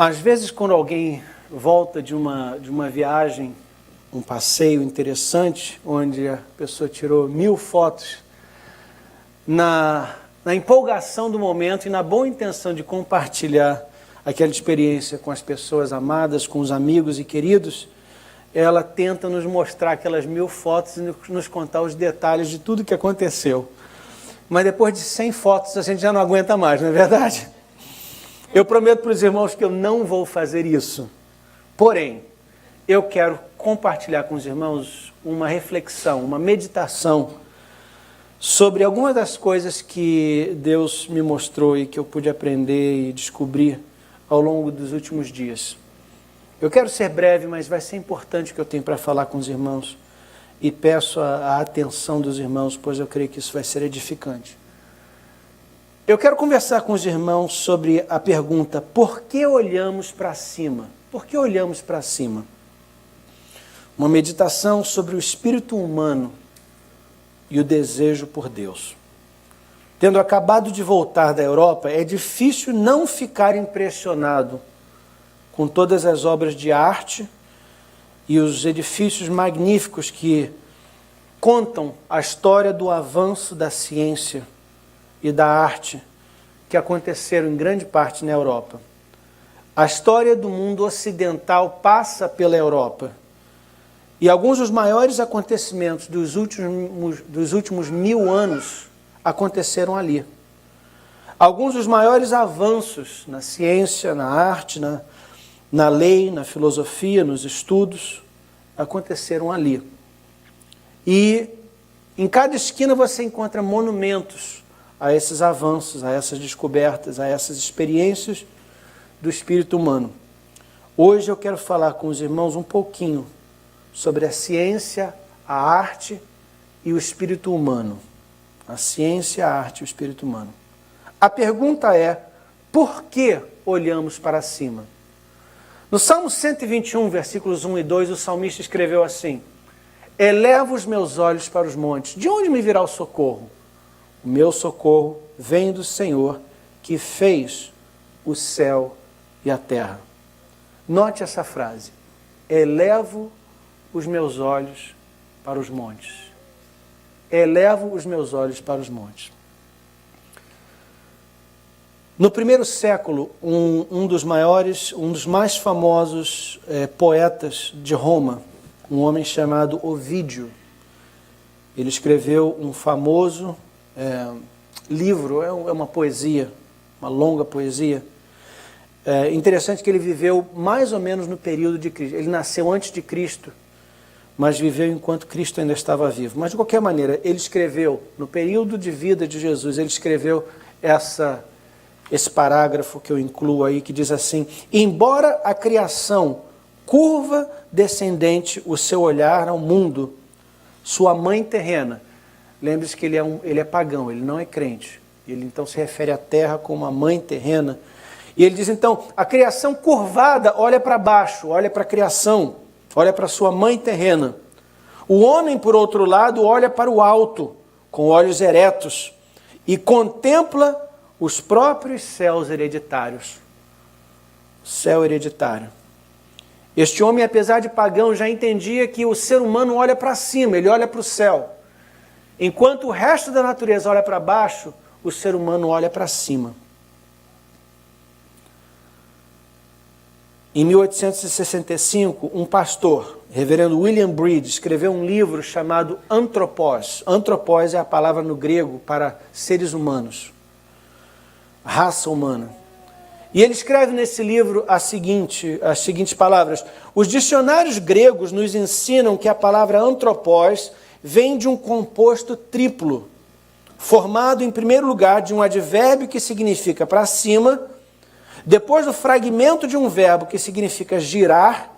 Às vezes, quando alguém volta de uma viagem, um passeio interessante, onde a pessoa tirou 1000 fotos, na empolgação do momento e na boa intenção de compartilhar aquela experiência com as pessoas amadas, com os amigos e queridos, ela tenta nos mostrar aquelas 1000 fotos e nos contar os detalhes de tudo que aconteceu. Mas depois de 100 fotos a gente já não aguenta mais, não é verdade? Eu prometo para os irmãos que eu não vou fazer isso. Porém, eu quero compartilhar com os irmãos uma reflexão, uma meditação sobre algumas das coisas que Deus me mostrou e que eu pude aprender e descobrir ao longo dos últimos dias. Eu quero ser breve, mas vai ser importante o que eu tenho para falar com os irmãos e peço a atenção dos irmãos, pois eu creio que isso vai ser edificante. Eu quero conversar com os irmãos sobre a pergunta: por que olhamos para cima? Por que olhamos para cima? Uma meditação sobre o espírito humano e o desejo por Deus. Tendo acabado de voltar da Europa, é difícil não ficar impressionado com todas as obras de arte e os edifícios magníficos que contam a história do avanço da ciência e da arte que aconteceram em grande parte na Europa. A história do mundo ocidental passa pela Europa. E alguns dos maiores acontecimentos dos últimos 1000 anos aconteceram ali. Alguns dos maiores avanços na ciência, na arte, na lei, na filosofia, nos estudos, aconteceram ali. E em cada esquina você encontra monumentos a esses avanços, a essas descobertas, a essas experiências do espírito humano. Hoje eu quero falar com os irmãos um pouquinho sobre a ciência, a arte e o espírito humano. A ciência, a arte e o espírito humano. A pergunta é: por que olhamos para cima? No Salmo 121, versículos 1 e 2, o salmista escreveu assim: elevo os meus olhos para os montes. De onde me virá o socorro? O meu socorro vem do Senhor, que fez o céu e a terra. Note essa frase: elevo os meus olhos para os montes. Elevo os meus olhos para os montes. No primeiro século, um dos mais famosos poetas de Roma, um homem chamado Ovídio, ele escreveu um famoso livro, é uma poesia, uma longa poesia. Interessante que ele viveu mais ou menos no período de Cristo. Ele nasceu antes de Cristo, mas viveu enquanto Cristo ainda estava vivo. Mas de qualquer maneira, ele escreveu, no período de vida de Jesus, ele escreveu esse parágrafo que eu incluo aí, que diz assim: embora a criação curva descendente o seu olhar ao mundo, sua mãe terrena. Lembre-se que ele é pagão, ele não é crente. Ele então se refere à terra como uma mãe terrena. E ele diz então: a criação curvada olha para baixo, olha para a criação, olha para sua mãe terrena. O homem, por outro lado, olha para o alto, com olhos eretos, e contempla os próprios céus hereditários. O céu hereditário. Este homem, apesar de pagão, já entendia que o ser humano olha para cima, ele olha para o céu. Enquanto o resto da natureza olha para baixo, o ser humano olha para cima. Em 1865, um pastor, reverendo William Breed, escreveu um livro chamado Anthropos. Anthropos é a palavra no grego para seres humanos, raça humana. E ele escreve nesse livro as seguintes palavras: os dicionários gregos nos ensinam que a palavra anthropos vem de um composto triplo, formado em primeiro lugar de um advérbio que significa para cima, depois do fragmento de um verbo que significa girar,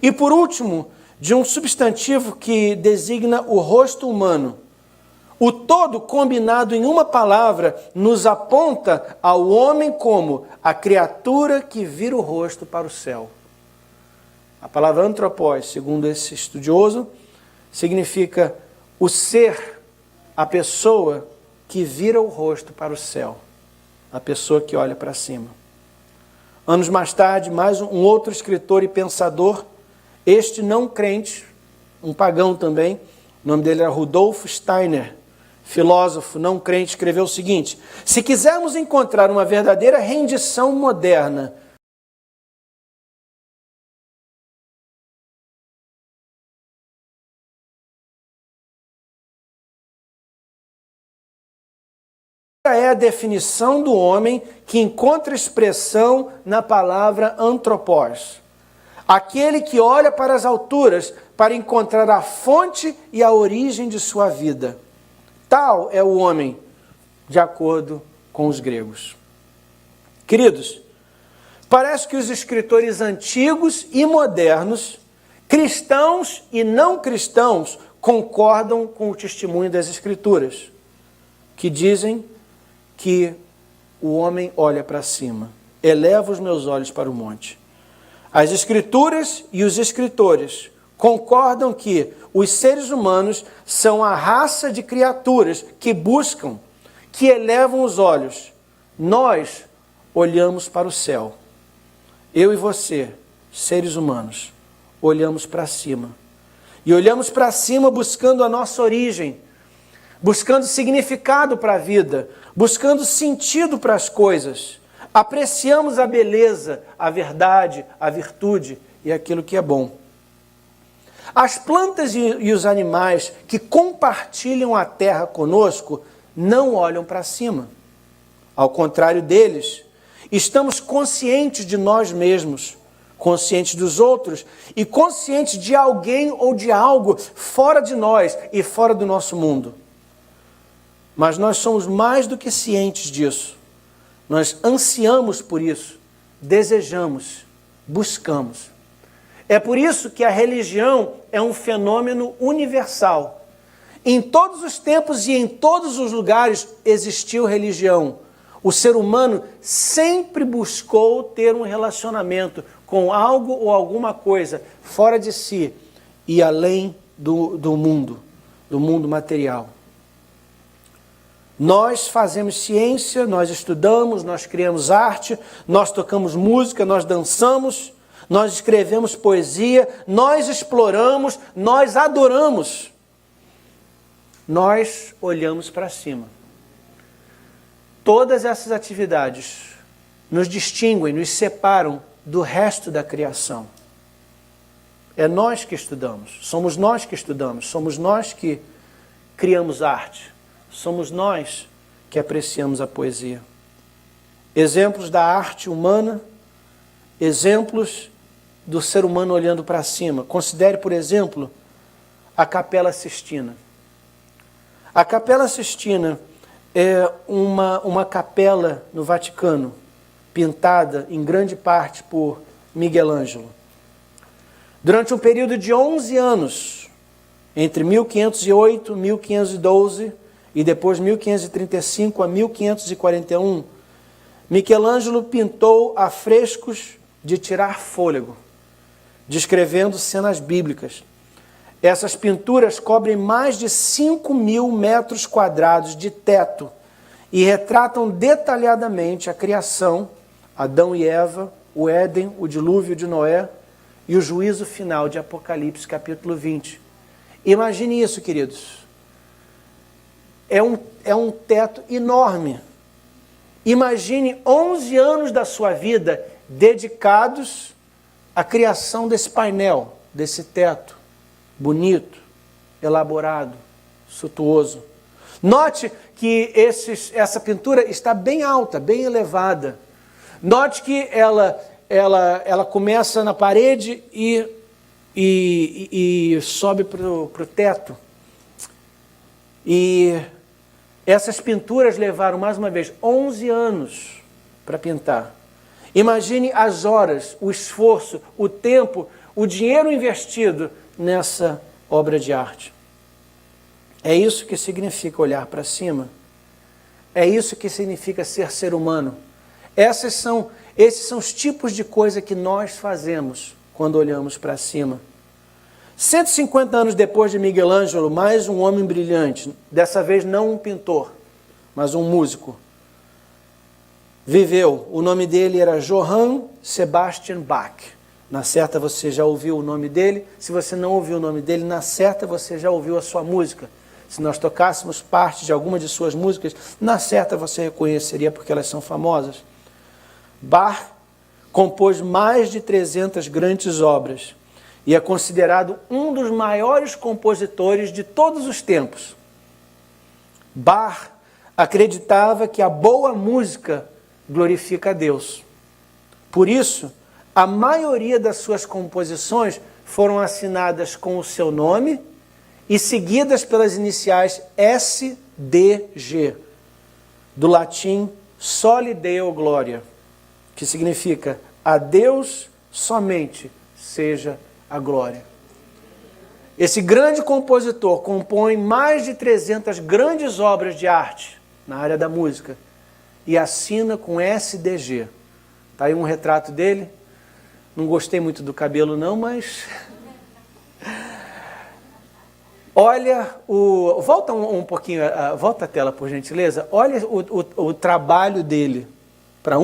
e por último, de um substantivo que designa o rosto humano. O todo, combinado em uma palavra, nos aponta ao homem como a criatura que vira o rosto para o céu. A palavra anthropos, segundo esse estudioso, significa o ser, a pessoa que vira o rosto para o céu, a pessoa que olha para cima. Anos mais tarde, mais um outro escritor e pensador, este não crente, um pagão também, o nome dele era Rudolf Steiner, filósofo não crente, escreveu o seguinte: se quisermos encontrar uma verdadeira rendição moderna, é a definição do homem que encontra expressão na palavra antropós. Aquele que olha para as alturas para encontrar a fonte e a origem de sua vida. Tal é o homem, de acordo com os gregos. Queridos, parece que os escritores antigos e modernos, cristãos e não cristãos, concordam com o testemunho das Escrituras, que dizem que o homem olha para cima. Eleva os meus olhos para o monte. As Escrituras e os escritores concordam que os seres humanos são a raça de criaturas que buscam, que elevam os olhos. Nós olhamos para o céu. Eu e você, seres humanos, olhamos para cima. E olhamos para cima buscando a nossa origem, buscando significado para a vida, buscando sentido para as coisas. Apreciamos a beleza, a verdade, a virtude e aquilo que é bom. As plantas e os animais que compartilham a terra conosco não olham para cima. Ao contrário deles, estamos conscientes de nós mesmos, conscientes dos outros e conscientes de alguém ou de algo fora de nós e fora do nosso mundo. Mas nós somos mais do que cientes disso. Nós ansiamos por isso, desejamos, buscamos. É por isso que a religião é um fenômeno universal. Em todos os tempos e em todos os lugares existiu religião. O ser humano sempre buscou ter um relacionamento com algo ou alguma coisa fora de si e além do mundo material. Nós fazemos ciência, nós estudamos, nós criamos arte, nós tocamos música, nós dançamos, nós escrevemos poesia, nós exploramos, nós adoramos. Nós olhamos para cima. Todas essas atividades nos distinguem, nos separam do resto da criação. É nós que estudamos, somos nós que estudamos, somos nós que criamos arte, somos nós que apreciamos a poesia. Exemplos da arte humana, exemplos do ser humano olhando para cima. Considere, por exemplo, a Capela Sistina. A Capela Sistina é uma capela no Vaticano, pintada em grande parte por Miguel Ângelo. Durante um período de 11 anos, entre 1508 e 1512, e depois 1535 a 1541, Michelangelo pintou afrescos de tirar fôlego, descrevendo cenas bíblicas. Essas pinturas cobrem mais de 5.000 metros quadrados de teto e retratam detalhadamente a criação, Adão e Eva, o Éden, o dilúvio de Noé e o juízo final de Apocalipse, capítulo 20. Imagine isso, queridos. É um teto enorme. Imagine 11 anos da sua vida dedicados à criação desse painel, desse teto, bonito, elaborado, suntuoso. Note que essa pintura está bem alta, bem elevada. Note que ela começa na parede e sobe para o teto. E essas pinturas levaram, mais uma vez, 11 anos para pintar. Imagine as horas, o esforço, o tempo, o dinheiro investido nessa obra de arte. É isso que significa olhar para cima. É isso que significa ser humano. Esses são os tipos de coisa que nós fazemos quando olhamos para cima. 150 anos depois de Miguel Ângelo, mais um homem brilhante, dessa vez não um pintor, mas um músico. viveu. O nome dele era Johann Sebastian Bach. Na certa você já ouviu o nome dele. Se você não ouviu o nome dele, na certa você já ouviu a sua música. Se nós tocássemos parte de alguma de suas músicas, na certa você reconheceria porque elas são famosas. Bach compôs mais de 300 grandes obras e é considerado um dos maiores compositores de todos os tempos. Bach acreditava que a boa música glorifica a Deus. Por isso, a maioria das suas composições foram assinadas com o seu nome e seguidas pelas iniciais SDG, do latim Soli Deo Gloria, que significa a Deus somente seja a glória. Esse grande compositor compõe mais de 300 grandes obras de arte na área da música e assina com SDG. Está aí um retrato dele. Não gostei muito do cabelo não, mas... Olha, volta um pouquinho, volta a tela por gentileza. Olha o trabalho dele. Para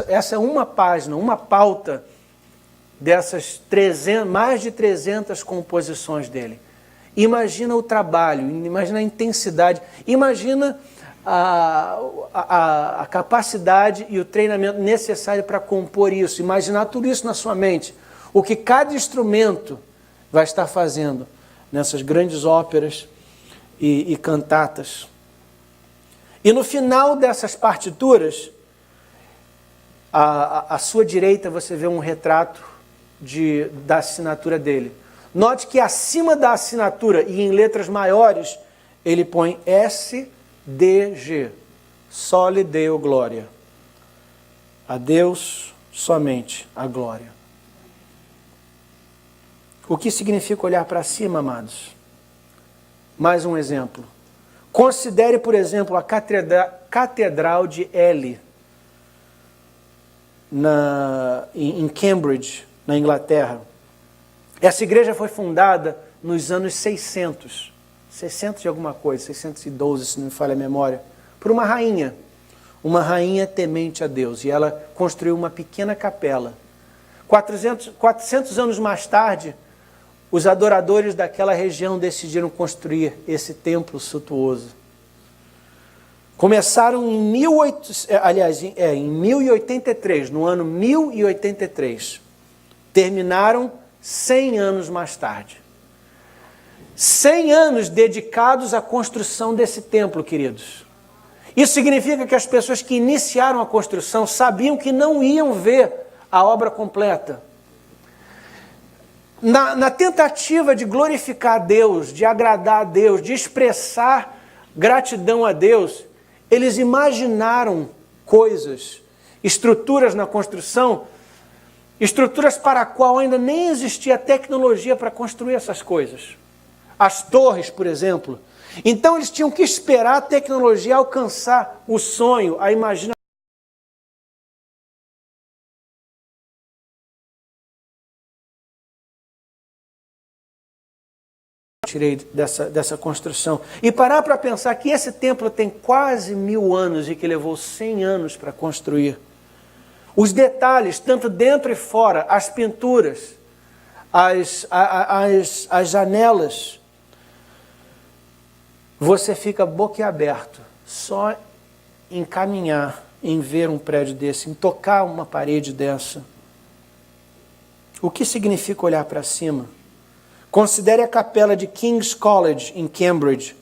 essa é uma página, uma pauta dessas mais de 300 composições dele. Imagina o trabalho, imagina a intensidade, imagina a capacidade e o treinamento necessário para compor isso. Imaginar tudo isso na sua mente. O que cada instrumento vai estar fazendo nessas grandes óperas e cantatas. E no final dessas partituras, à sua direita você vê um retrato da assinatura dele. Note que acima da assinatura e em letras maiores, ele põe SDG, Soli Deo Gloria. A Deus somente a glória. O que significa olhar para cima, amados? Mais um exemplo. Considere, por exemplo, a Catedral de Ely, em Cambridge, na Inglaterra. Essa igreja foi fundada nos anos 600 de alguma coisa, 612, se não me falha a memória, por uma rainha temente a Deus, e ela construiu uma pequena capela. 400 anos mais tarde, os adoradores daquela região decidiram construir esse templo suntuoso. Começaram em 1083, no ano 1083. Terminaram 100 anos mais tarde. 100 anos dedicados à construção desse templo, queridos. Isso significa que as pessoas que iniciaram a construção sabiam que não iam ver a obra completa. Na tentativa de glorificar a Deus, de agradar a Deus, de expressar gratidão a Deus, eles imaginaram coisas, estruturas na construção, estruturas para a qual ainda nem existia tecnologia para construir essas coisas. As torres, por exemplo. Então eles tinham que esperar a tecnologia alcançar o sonho, a imaginação. Tirei dessa construção. E parar para pensar que esse templo tem quase 1000 anos e que levou 100 anos para construir. Os detalhes, tanto dentro e fora, as pinturas, as janelas, você fica boquiaberto só em caminhar, em ver um prédio desse, em tocar uma parede dessa. O que significa olhar para cima? Considere a capela de King's College, em Cambridge.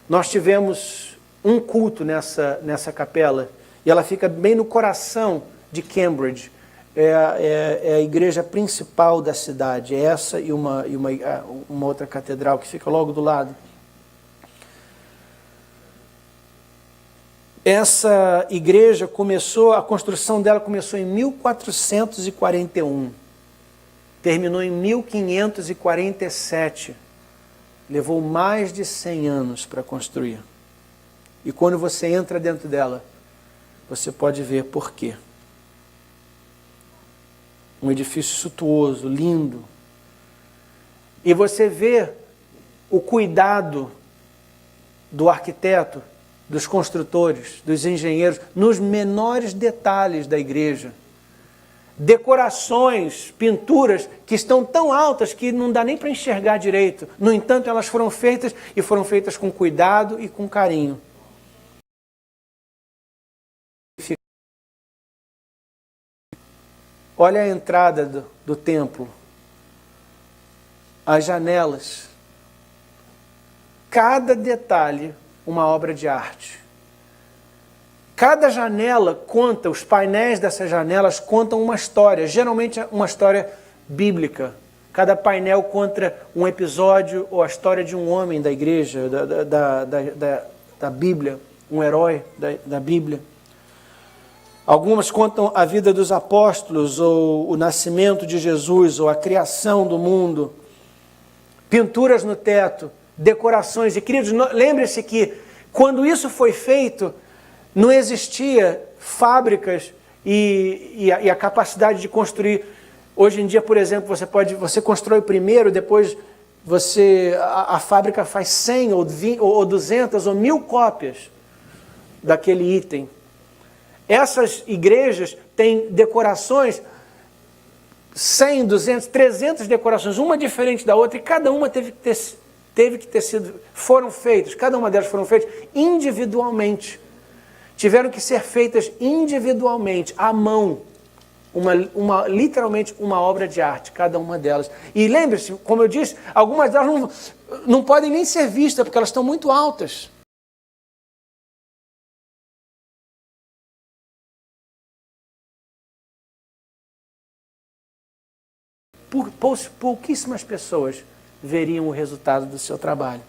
Nós tivemos um culto nessa capela, e ela fica bem no coração de Cambridge. É a igreja principal da cidade, é essa e uma outra catedral que fica logo do lado. Essa igreja a construção dela começou em 1441. Terminou em 1547. Levou mais de 100 anos para construir. E quando você entra dentro dela, você pode ver por quê. Um edifício suntuoso, lindo. E você vê o cuidado do arquiteto dos construtores, dos engenheiros, nos menores detalhes da igreja. Decorações, pinturas que estão tão altas que não dá nem para enxergar direito. No entanto, elas foram feitas e foram feitas com cuidado e com carinho. Olha a entrada do templo, as janelas, cada detalhe uma obra de arte. Cada janela conta, os painéis dessas janelas contam uma história, geralmente uma história bíblica. Cada painel conta um episódio ou a história de um homem da igreja, da Bíblia, um herói da Bíblia. Algumas contam a vida dos apóstolos, ou o nascimento de Jesus, ou a criação do mundo. Pinturas no teto, decorações. E queridos, lembre-se que quando isso foi feito, não existia fábricas e a capacidade de construir. Hoje em dia, por exemplo, você constrói primeiro, depois a fábrica faz 100 ou 20, ou 200 ou 1000 cópias daquele item. Essas igrejas têm decorações, 100, 200, 300 decorações, uma diferente da outra, e cada uma teve que ter sido, foram feitas, cada uma delas foram feitas individualmente. Tiveram que ser feitas individualmente, à mão, literalmente uma obra de arte, cada uma delas. E lembre-se, como eu disse, algumas delas não podem nem ser vistas, porque elas estão muito altas. Pouquíssimas pessoas veriam o resultado do seu trabalho.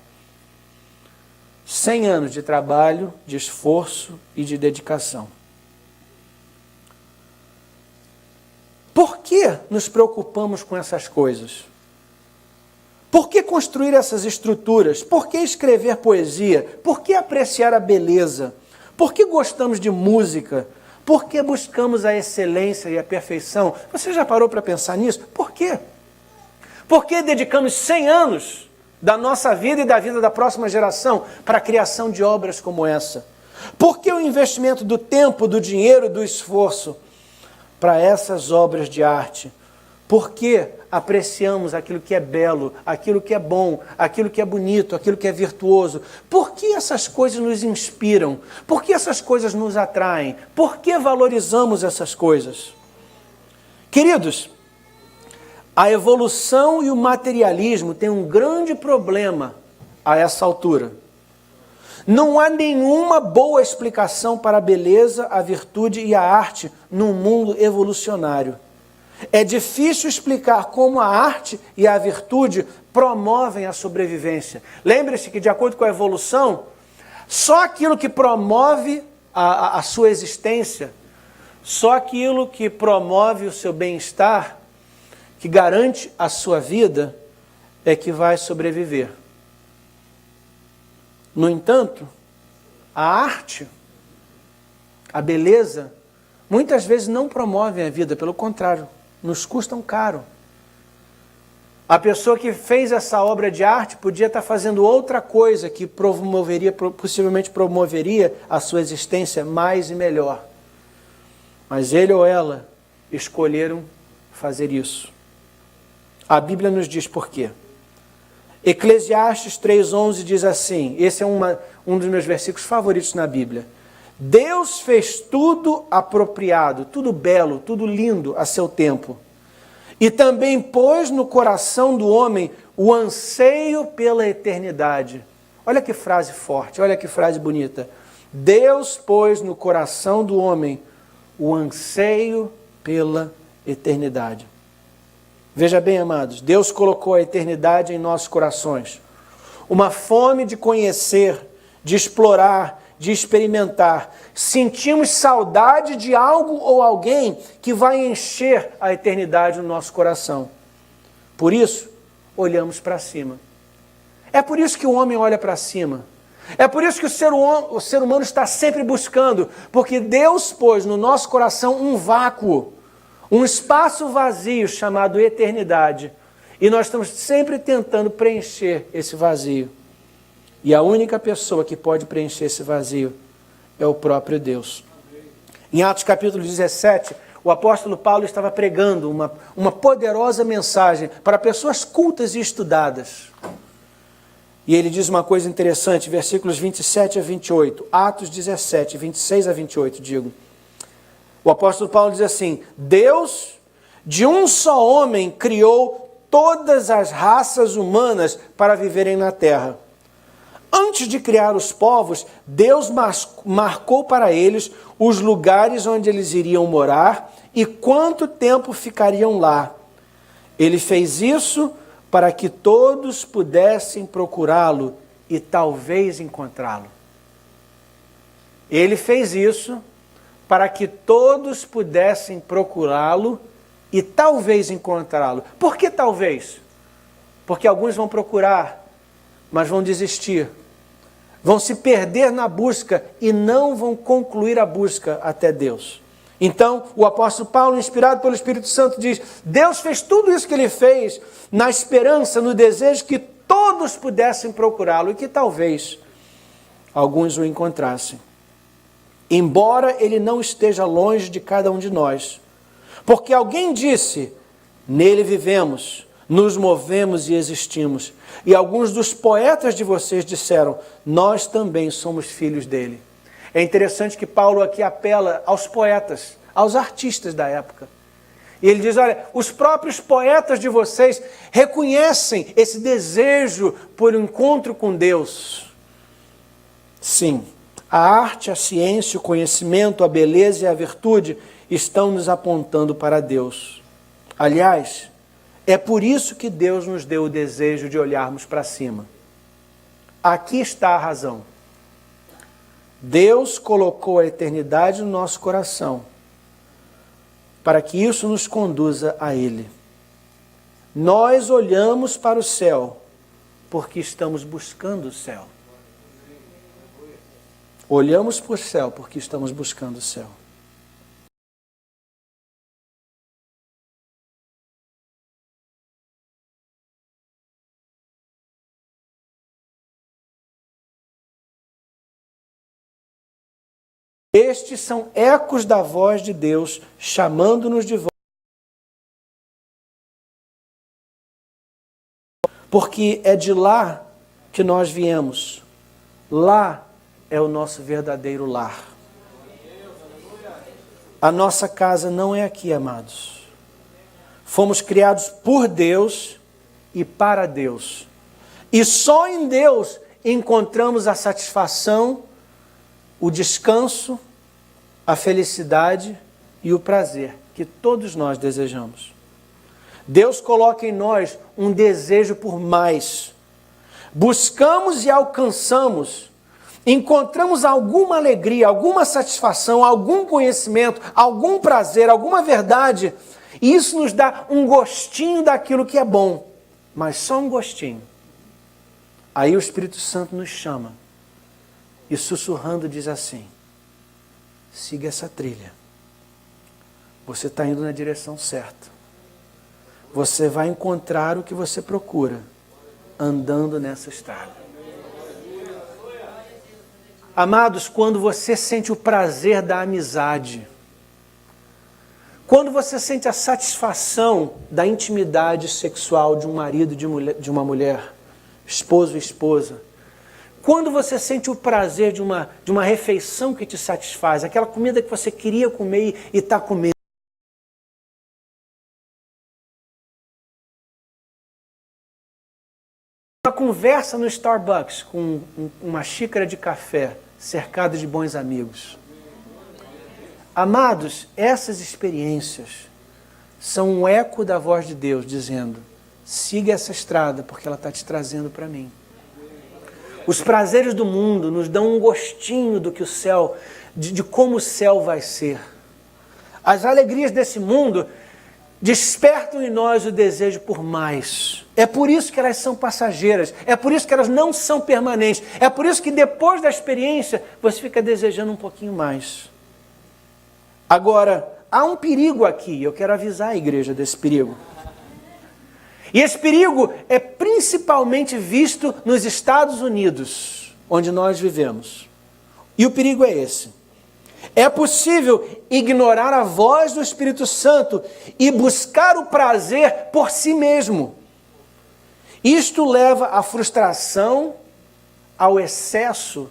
100 anos de trabalho, de esforço e de dedicação. Por que nos preocupamos com essas coisas? Por que construir essas estruturas? Por que escrever poesia? Por que apreciar a beleza? Por que gostamos de música? Por que buscamos a excelência e a perfeição? Você já parou para pensar nisso? Por quê? Por que dedicamos 100 anos da nossa vida e da vida da próxima geração para a criação de obras como essa? Por que o investimento do tempo, do dinheiro, do esforço para essas obras de arte? Por que apreciamos aquilo que é belo, aquilo que é bom, aquilo que é bonito, aquilo que é virtuoso? Por que essas coisas nos inspiram? Por que essas coisas nos atraem? Por que valorizamos essas coisas? Queridos, a evolução e o materialismo têm um grande problema a essa altura. Não há nenhuma boa explicação para a beleza, a virtude e a arte num mundo evolucionário. É difícil explicar como a arte e a virtude promovem a sobrevivência. Lembre-se que, de acordo com a evolução, só aquilo que promove a sua existência, só aquilo que promove o seu bem-estar, que garante a sua vida, é que vai sobreviver. No entanto, a arte, a beleza, muitas vezes não promovem a vida, pelo contrário, nos custam caro. A pessoa que fez essa obra de arte podia estar fazendo outra coisa que possivelmente promoveria a sua existência mais e melhor. Mas ele ou ela escolheram fazer isso. A Bíblia nos diz por quê. Eclesiastes 3,11 diz assim, esse é um dos meus versículos favoritos na Bíblia. Deus fez tudo apropriado, tudo belo, tudo lindo a seu tempo. E também pôs no coração do homem o anseio pela eternidade. Olha que frase forte, olha que frase bonita. Deus pôs no coração do homem o anseio pela eternidade. Veja bem, amados, Deus colocou a eternidade em nossos corações. Uma fome de conhecer, de explorar, de experimentar. Sentimos saudade de algo ou alguém que vai encher a eternidade no nosso coração. Por isso, olhamos para cima. É por isso que o homem olha para cima. É por isso que o ser humano está sempre buscando, porque Deus pôs no nosso coração um vácuo, um espaço vazio chamado eternidade. E nós estamos sempre tentando preencher esse vazio. E a única pessoa que pode preencher esse vazio é o próprio Deus. Em Atos capítulo 17, o apóstolo Paulo estava pregando uma poderosa mensagem para pessoas cultas e estudadas. E ele diz uma coisa interessante, versículos 27 a 28, Atos 17, 26 a 28, digo. O apóstolo Paulo diz assim: Deus, de um só homem, criou todas as raças humanas para viverem na terra. Antes de criar os povos, Deus marcou para eles os lugares onde eles iriam morar e quanto tempo ficariam lá. Ele fez isso para que todos pudessem procurá-lo e talvez encontrá-lo. Ele fez isso para que todos pudessem procurá-lo e talvez encontrá-lo. Por que talvez? Porque alguns vão procurar, mas vão desistir. Vão se perder na busca e não vão concluir a busca até Deus. Então, o apóstolo Paulo, inspirado pelo Espírito Santo, diz: Deus fez tudo isso que ele fez na esperança, no desejo que todos pudessem procurá-lo e que talvez alguns o encontrassem. Embora ele não esteja longe de cada um de nós. Porque alguém disse: nele vivemos, nos movemos e existimos. E alguns dos poetas de vocês disseram: nós também somos filhos dele. É interessante que Paulo aqui apela aos poetas, aos artistas da época. E ele diz: olha, os próprios poetas de vocês reconhecem esse desejo por um encontro com Deus. Sim, a arte, a ciência, o conhecimento, a beleza e a virtude estão nos apontando para Deus. Aliás, é por isso que Deus nos deu o desejo de olharmos para cima. Aqui está a razão. Deus colocou a eternidade no nosso coração para que isso nos conduza a Ele. Nós olhamos para o céu porque estamos buscando o céu. Olhamos para o céu porque estamos buscando o céu. Estes são ecos da voz de Deus, chamando-nos de volta. Porque é de lá que nós viemos. Lá é o nosso verdadeiro lar. A nossa casa não é aqui, amados. Fomos criados por Deus e para Deus. E só em Deus encontramos a satisfação, o descanso, a felicidade e o prazer que todos nós desejamos. Deus coloca em nós um desejo por mais. Buscamos e alcançamos, encontramos alguma alegria, alguma satisfação, algum conhecimento, algum prazer, alguma verdade, e isso nos dá um gostinho daquilo que é bom, mas só um gostinho. Aí o Espírito Santo nos chama e sussurrando diz assim: siga essa trilha. Você está indo na direção certa. Você vai encontrar o que você procura andando nessa estrada. Amados, quando você sente o prazer da amizade, quando você sente a satisfação da intimidade sexual de um marido e de uma mulher, esposo e esposa, quando você sente o prazer de uma refeição que te satisfaz, aquela comida que você queria comer e está comendo, uma conversa no Starbucks com uma xícara de café, cercado de bons amigos. Amados, essas experiências são um eco da voz de Deus dizendo: siga essa estrada porque ela está te trazendo para mim. Os prazeres do mundo nos dão um gostinho do que o céu, de como o céu vai ser. As alegrias desse mundo despertam em nós o desejo por mais. É por isso que elas são passageiras, é por isso que elas não são permanentes, é por isso que depois da experiência você fica desejando um pouquinho mais. Agora, há um perigo aqui, eu quero avisar a igreja desse perigo. E esse perigo é principalmente visto nos Estados Unidos, onde nós vivemos. E o perigo é esse. É possível ignorar a voz do Espírito Santo e buscar o prazer por si mesmo. Isto leva à frustração, ao excesso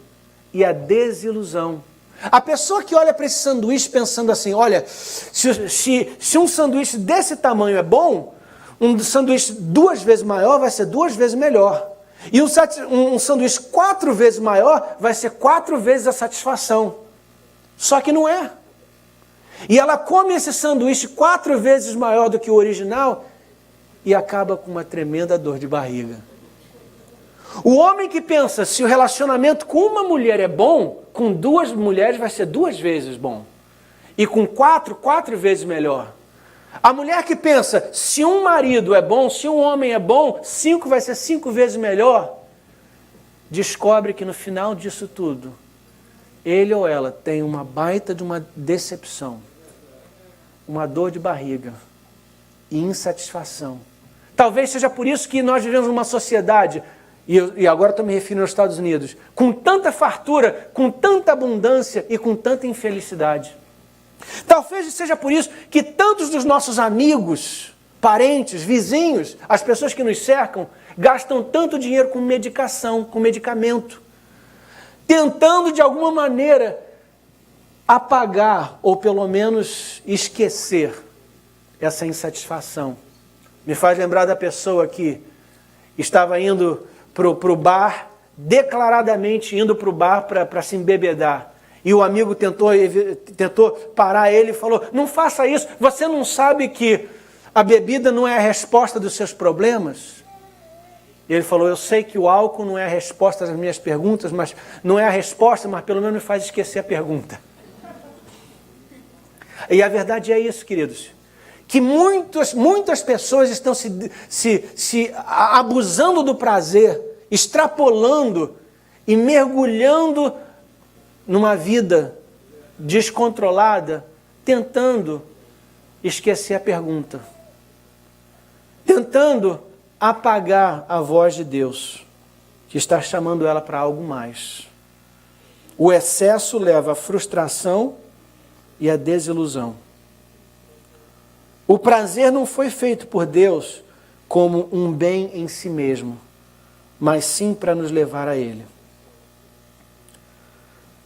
e à desilusão. A pessoa que olha para esse sanduíche pensando assim, olha, se um sanduíche desse tamanho é bom, um sanduíche 2 vezes maior vai ser 2 vezes melhor. E um sanduíche 4 vezes maior vai ser 4 vezes a satisfação. Só que não é. E ela come esse sanduíche 4 vezes maior do que o original e acaba com uma tremenda dor de barriga. O homem que pensa, se o relacionamento com uma mulher é bom, com 2 mulheres vai ser 2 vezes bom. E com 4 vezes melhor. A mulher que pensa, se um marido é bom, se um homem é bom, 5 vai ser 5 vezes melhor, descobre que no final disso tudo, ele ou ela tem uma baita de uma decepção, uma dor de barriga e insatisfação. Talvez seja por isso que nós vivemos numa sociedade, e agora estou me referindo aos Estados Unidos, com tanta fartura, com tanta abundância e com tanta infelicidade. Talvez seja por isso que tantos dos nossos amigos, parentes, vizinhos, as pessoas que nos cercam, gastam tanto dinheiro com medicação, com medicamento, tentando de alguma maneira apagar ou pelo menos esquecer essa insatisfação. Me faz lembrar da pessoa que estava indo para o bar, declaradamente indo para o bar para se embebedar. E o amigo tentou parar ele e falou, não faça isso, você não sabe que a bebida não é a resposta dos seus problemas? E ele falou, eu sei que o álcool não é a resposta das minhas perguntas, mas não é a resposta, mas pelo menos me faz esquecer a pergunta. E a verdade é isso, queridos, que muitas pessoas estão se abusando do prazer, extrapolando e mergulhando numa vida descontrolada, tentando esquecer a pergunta, tentando apagar a voz de Deus, que está chamando ela para algo mais. O excesso leva à frustração e à desilusão. O prazer não foi feito por Deus como um bem em si mesmo, mas sim para nos levar a Ele.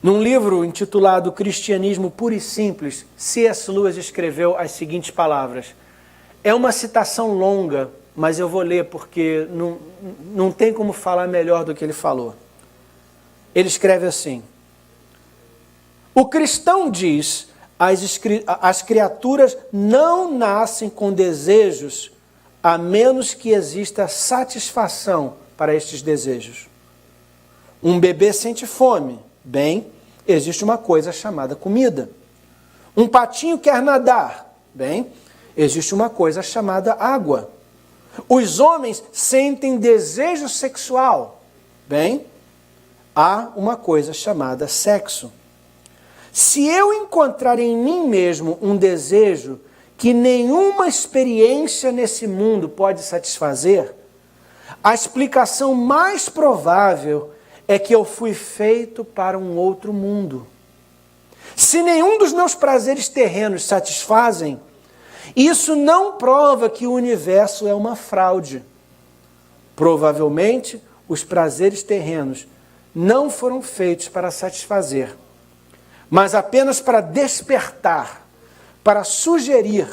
Num livro intitulado Cristianismo Puro e Simples, C.S. Lewis escreveu as seguintes palavras. É uma citação longa, mas eu vou ler porque não tem como falar melhor do que ele falou. Ele escreve assim: o cristão diz, as criaturas não nascem com desejos a menos que exista satisfação para estes desejos. Um bebê sente fome. Bem, existe uma coisa chamada comida. Um patinho quer nadar. Bem, existe uma coisa chamada água. Os homens sentem desejo sexual. Bem, há uma coisa chamada sexo. Se eu encontrar em mim mesmo um desejo que nenhuma experiência nesse mundo pode satisfazer, a explicação mais provável é que eu fui feito para um outro mundo. Se nenhum dos meus prazeres terrenos satisfazem, isso não prova que o universo é uma fraude. Provavelmente, os prazeres terrenos não foram feitos para satisfazer, mas apenas para despertar, para sugerir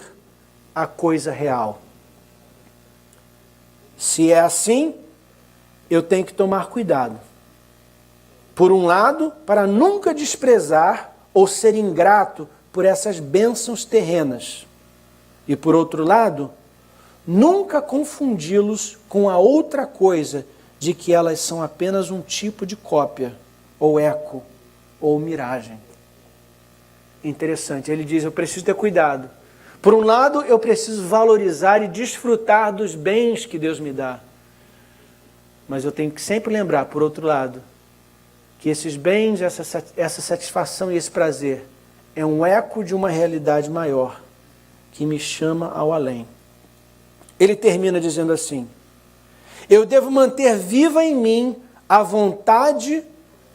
a coisa real. Se é assim, eu tenho que tomar cuidado. Por um lado, para nunca desprezar ou ser ingrato por essas bênçãos terrenas. E por outro lado, nunca confundi-los com a outra coisa de que elas são apenas um tipo de cópia, ou eco, ou miragem. Interessante, ele diz, eu preciso ter cuidado. Por um lado, eu preciso valorizar e desfrutar dos bens que Deus me dá. Mas eu tenho que sempre lembrar, por outro lado, que esses bens, essa satisfação e esse prazer é um eco de uma realidade maior que me chama ao além. ele termina dizendo assim: eu devo manter viva em mim a vontade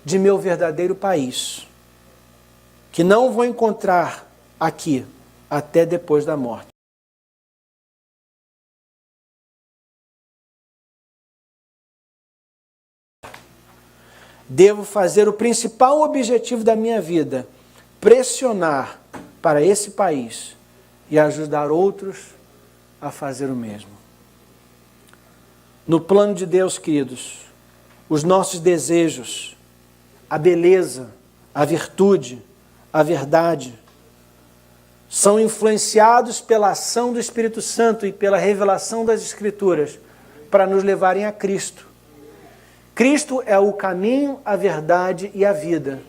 de meu verdadeiro país, que não vou encontrar aqui até depois da morte. Devo fazer o principal objetivo da minha vida, pressionar para esse país e ajudar outros a fazer o mesmo. No plano de Deus, queridos, os nossos desejos, a beleza, a virtude, a verdade, são influenciados pela ação do Espírito Santo e pela revelação das Escrituras para nos levarem a Cristo. Cristo é o caminho, a verdade e a vida.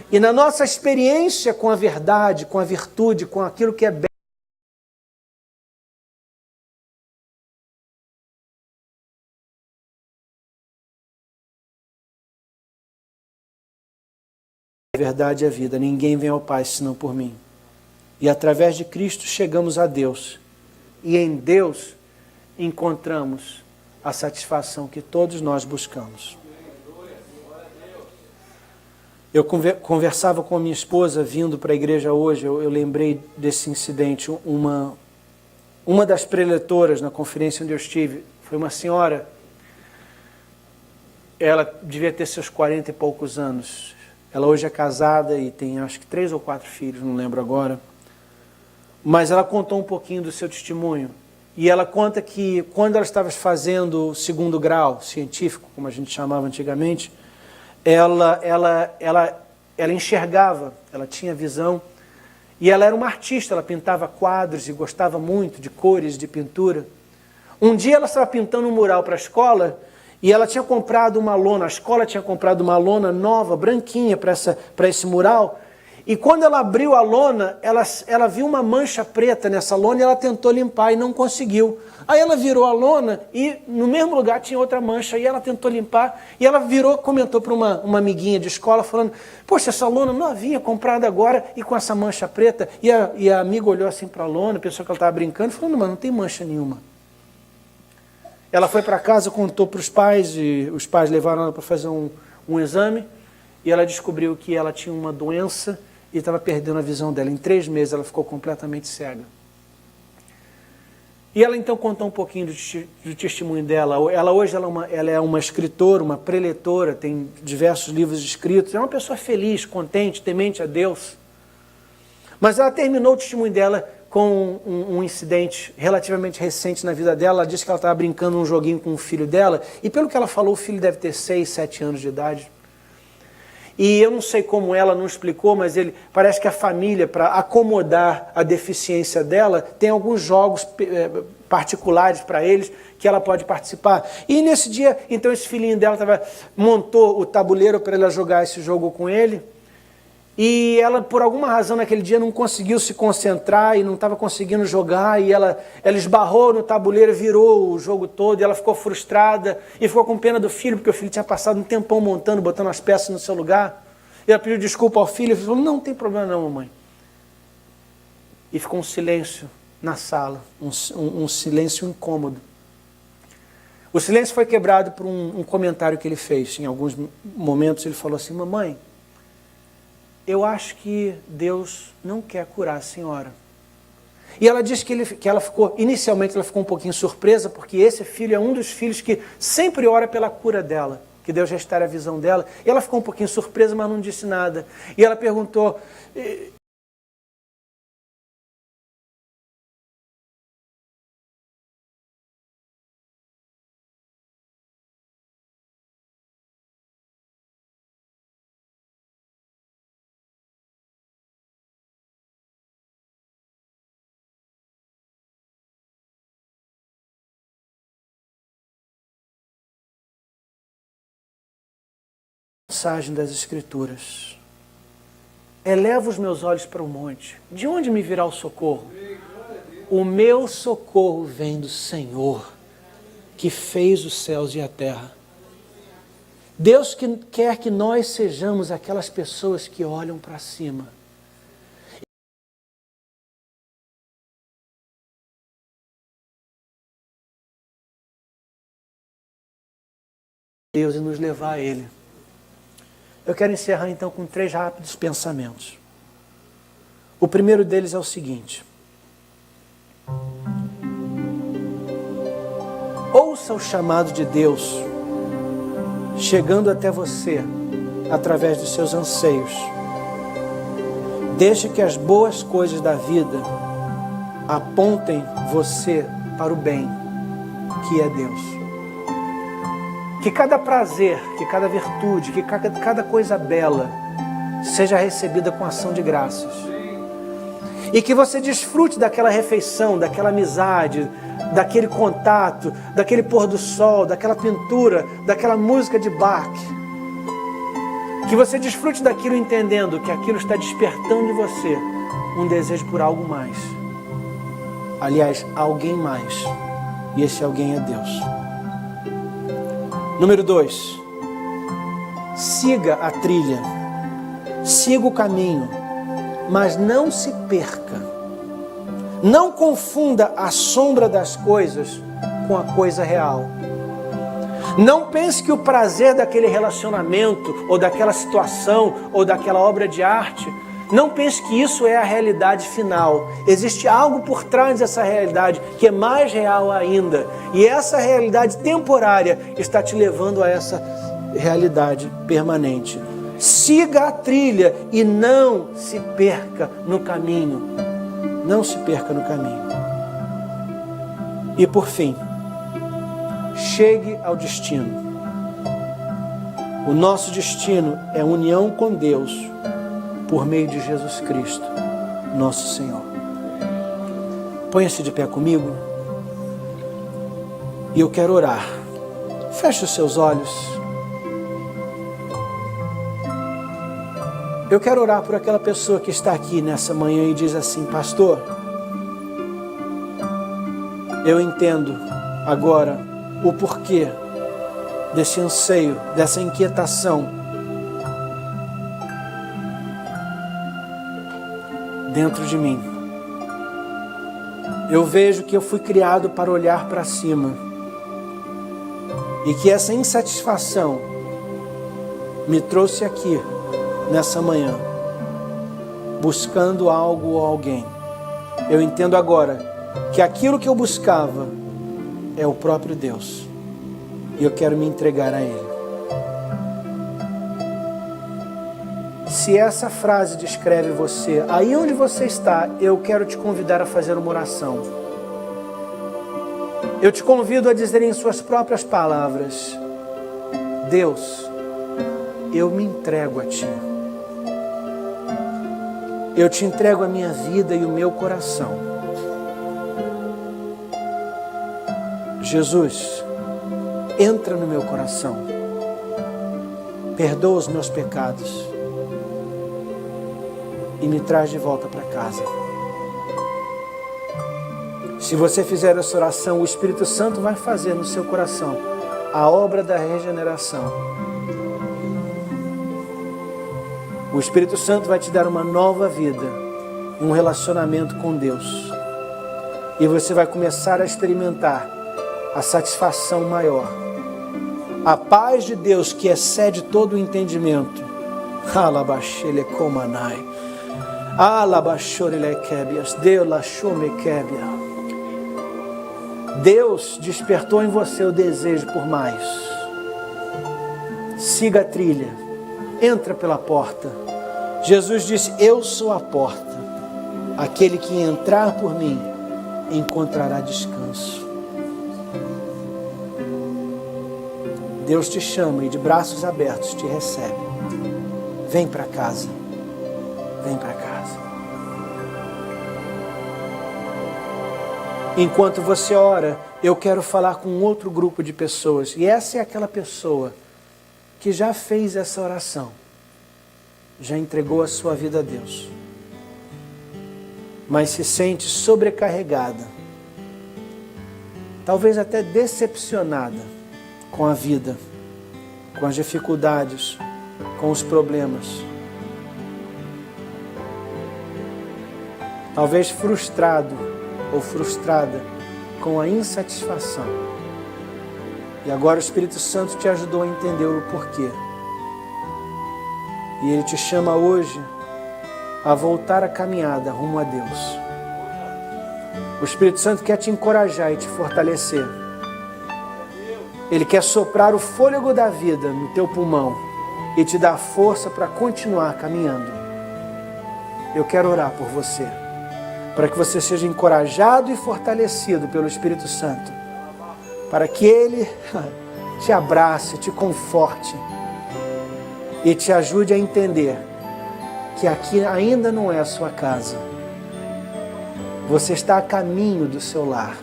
E na nossa experiência com a verdade, com a virtude, com aquilo que é belo, a verdade e a vida, ninguém vem ao Pai senão por mim. E através de Cristo chegamos a Deus. E em Deus encontramos a satisfação que todos nós buscamos. Eu conversava com a minha esposa vindo para a igreja hoje, eu lembrei desse incidente. Uma das preletoras na conferência onde eu estive foi uma senhora, ela devia ter seus 40 e poucos anos. Ela hoje é casada e tem acho que 3 ou 4 filhos, não lembro agora. Mas ela contou um pouquinho do seu testemunho. E ela conta que quando ela estava fazendo o 2º grau científico, como a gente chamava antigamente, ela enxergava, ela tinha visão, e ela era uma artista, ela pintava quadros e gostava muito de cores, de pintura. Um dia ela estava pintando um mural para a escola e ela tinha comprado uma lona, a escola tinha comprado uma lona nova, branquinha, para esse mural. E quando ela abriu a lona, ela viu uma mancha preta nessa lona e ela tentou limpar e não conseguiu. Aí ela virou a lona e no mesmo lugar tinha outra mancha e ela tentou limpar. E ela virou, comentou para uma amiguinha de escola falando: poxa, essa lona novinha, comprada agora e com essa mancha preta. E a amiga olhou assim para a lona, pensou que ela estava brincando e falou: mas não tem mancha nenhuma. Ela foi para casa, contou para os pais e os pais levaram ela para fazer um exame. E ela descobriu que ela tinha uma doença e estava perdendo a visão dela. Em 3 meses ela ficou completamente cega. E ela então contou um pouquinho do testemunho dela. Ela hoje ela é uma escritora, uma preletora, tem diversos livros escritos. É uma pessoa feliz, contente, temente a Deus. Mas ela terminou o testemunho dela com um incidente relativamente recente na vida dela. Ela disse que ela estava brincando um joguinho com o filho dela. E pelo que ela falou, o filho deve ter 6, 7 anos de idade. E eu não sei como ela não explicou, mas parece que a família, para acomodar a deficiência dela, tem alguns jogos particulares para eles que ela pode participar. E nesse dia, então, esse filhinho dela montou o tabuleiro para ela jogar esse jogo com ele. E ela, por alguma razão, naquele dia não conseguiu se concentrar e não estava conseguindo jogar. E ela esbarrou no tabuleiro, virou o jogo todo. E ela ficou frustrada e ficou com pena do filho, porque o filho tinha passado um tempão montando, botando as peças no seu lugar. E ela pediu desculpa ao filho e falou: não tem problema não, mamãe. E ficou um silêncio na sala, um silêncio incômodo. O silêncio foi quebrado por um comentário que ele fez. Em alguns momentos ele falou assim: mamãe, eu acho que Deus não quer curar a senhora. E ela disse que ela ficou, inicialmente ela ficou um pouquinho surpresa, porque esse filho é um dos filhos que sempre ora pela cura dela, que Deus restaure a visão dela. E ela ficou um pouquinho surpresa, mas não disse nada. E ela perguntou: mensagem das Escrituras: eleva os meus olhos para o monte, de onde me virá o socorro? O meu socorro vem do Senhor, que fez os céus e a terra. Deus quer que nós sejamos aquelas pessoas que olham para cima. Deus e nos levar a Ele. Eu quero encerrar então com 3 rápidos pensamentos. O primeiro deles é o seguinte: ouça o chamado de Deus chegando até você através dos seus anseios. Deixe que as boas coisas da vida apontem você para o bem, que é Deus. Que cada prazer, que cada virtude, que cada coisa bela seja recebida com ação de graças. E que você desfrute daquela refeição, daquela amizade, daquele contato, daquele pôr do sol, daquela pintura, daquela música de Bach. Que você desfrute daquilo entendendo que aquilo está despertando em você um desejo por algo mais. Aliás, alguém mais. E esse alguém é Deus. Número 2. Siga a trilha. Siga o caminho. Mas não se perca. Não confunda a sombra das coisas com a coisa real. Não pense que o prazer daquele relacionamento, ou daquela situação, ou daquela obra de arte, não pense que isso é a realidade final. Existe algo por trás dessa realidade que é mais real ainda. E essa realidade temporária está te levando a essa realidade permanente. Siga a trilha e não se perca no caminho. Não se perca no caminho. E por fim, chegue ao destino. O nosso destino é união com Deus por meio de Jesus Cristo, nosso Senhor. Ponha-se de pé comigo e eu quero orar. Feche os seus olhos. Eu quero orar por aquela pessoa que está aqui nessa manhã e diz assim: pastor, eu entendo agora o porquê desse anseio, dessa inquietação dentro de mim. Eu vejo que eu fui criado para olhar para cima e que essa insatisfação me trouxe aqui nessa manhã, buscando algo ou alguém. Eu entendo agora que aquilo que eu buscava é o próprio Deus. E eu quero me entregar a Ele. Se essa frase descreve você, aí onde você está, eu quero te convidar a fazer uma oração. Eu te convido a dizer em suas próprias palavras: Deus, eu me entrego a Ti. Eu te entrego a minha vida e o meu coração. Jesus, entra no meu coração. Perdoa os meus pecados e me traz de volta para casa. Se você fizer essa oração, o Espírito Santo vai fazer no seu coração a obra da regeneração. O Espírito Santo vai te dar uma nova vida, um relacionamento com Deus. E você vai começar a experimentar a satisfação maior. A paz de Deus que excede todo o entendimento. Deus despertou em você o desejo por mais. Siga a trilha. Entra pela porta. Jesus disse: eu sou a porta. Aquele que entrar por mim encontrará descanso. Deus te chama e de braços abertos te recebe. Vem para casa. Vem para casa. Enquanto você ora, eu quero falar com outro grupo de pessoas. E essa é aquela pessoa que já fez essa oração, já entregou a sua vida a Deus, mas se sente sobrecarregada, talvez até decepcionada com a vida, com as dificuldades, com os problemas, talvez frustrado ou frustrada com a insatisfação. E agora o Espírito Santo te ajudou a entender o porquê. E Ele te chama hoje a voltar a caminhada rumo a Deus. O Espírito Santo quer te encorajar e te fortalecer. Ele quer soprar o fôlego da vida no teu pulmão e te dar força para continuar caminhando. Eu quero orar por você, para que você seja encorajado e fortalecido pelo Espírito Santo, para que Ele te abrace, te conforte e te ajude a entender que aqui ainda não é a sua casa. Você está a caminho do seu lar.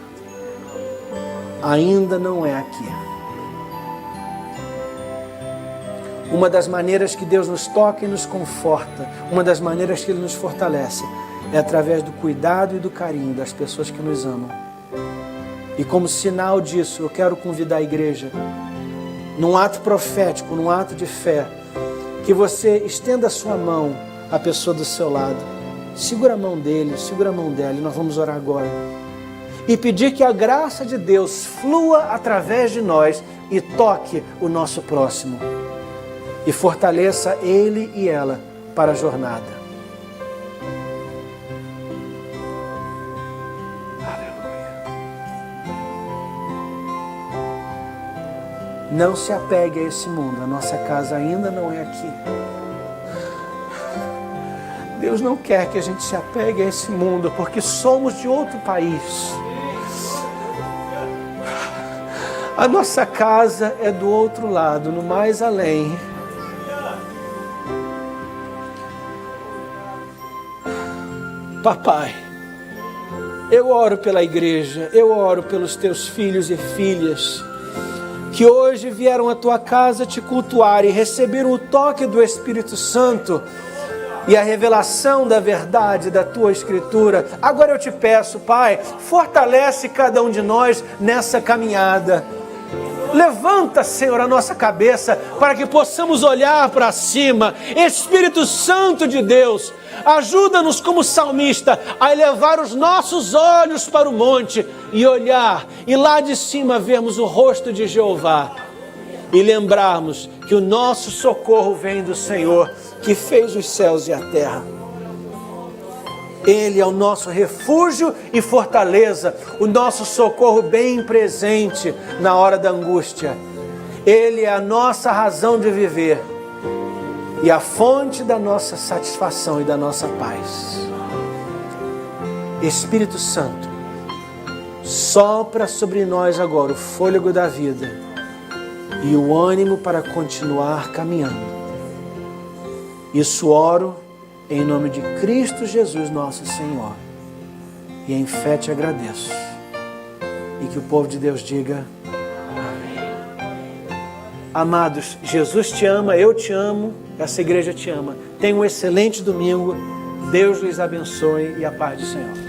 Ainda não é aqui. Uma das maneiras que Deus nos toca e nos conforta, uma das maneiras que Ele nos fortalece, é através do cuidado e do carinho das pessoas que nos amam. E como sinal disso, eu quero convidar a igreja, num ato profético, num ato de fé, que você estenda a sua mão à pessoa do seu lado. Segura a mão dele, segura a mão dela, e nós vamos orar agora. E pedir que a graça de Deus flua através de nós e toque o nosso próximo. E fortaleça ele e ela para a jornada. Aleluia. Não se apegue a esse mundo. A nossa casa ainda não é aqui. Deus não quer que a gente se apegue a esse mundo, porque somos de outro país. A nossa casa é do outro lado, no mais além. Papai, eu oro pela igreja, eu oro pelos teus filhos e filhas, que hoje vieram à tua casa te cultuar e receberam o toque do Espírito Santo e a revelação da verdade da tua Escritura. Agora eu te peço, Pai, fortalece cada um de nós nessa caminhada. Levanta, Senhor, a nossa cabeça para que possamos olhar para cima. Espírito Santo de Deus, ajuda-nos como salmista a elevar os nossos olhos para o monte e olhar, e lá de cima vermos o rosto de Jeová e lembrarmos que o nosso socorro vem do Senhor, que fez os céus e a terra. Ele é o nosso refúgio e fortaleza, o nosso socorro bem presente na hora da angústia. Ele é a nossa razão de viver e a fonte da nossa satisfação e da nossa paz. Espírito Santo, sopra sobre nós agora o fôlego da vida e o ânimo para continuar caminhando. Isso oro em nome de Cristo Jesus, nosso Senhor. E em fé te agradeço. E que o povo de Deus diga amém. Amados, Jesus te ama, eu te amo, essa igreja te ama. Tenha um excelente domingo. Deus lhes abençoe e a paz do Senhor.